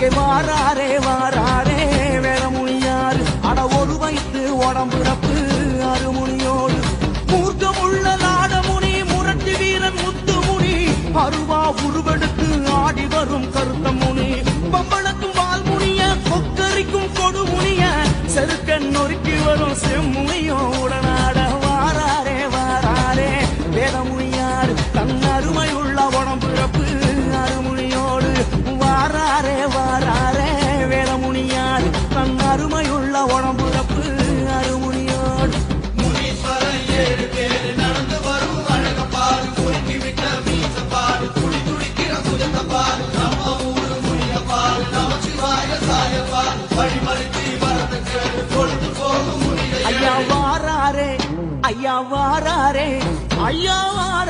இங்கே வாராரே வாராரே வேதமுனியாரு அட ஒரு வைத்து உடம்புறப்பு அருமுனியோடு மூர்க்கமுள்ள நாடமுனி முரட்டு வீரன் முத்துமுனி அருவா உருவெடுத்து ஆடி வரும் கருத்த முனி பம்பளக்கும் வால்முனிய கொக்கரிக்கும் கொடுமுனிய செருக்கன் நொறுக்கி வரும் செம்முனியோ உடனாட வாராரே வாராரே வேதமுனியார் தன் அருமையுள்ள உடம்புறப்பு அருமுனியோடு வாராரே வாராரே வேதமுனியார் தன் அருமையுள்ள உடம்புறப்பு அருமுனியோடு முனீஸ்வரன் 7 பேரு நடந்து வரும் அழகப்பாடு குறுக்கி விட்ட மீசப்பாடு துடி துடிக்கிற சுஜத்தப்பாடு நம்ம ஊரு முனியப்பாடு நமச்சிவாய சாயப்பாடு வழிமறித்து வரதுக்கு கொடுத்து போகும் முனிய ஐயா வாராரே ஐயா வாராரே ஐயா வாரா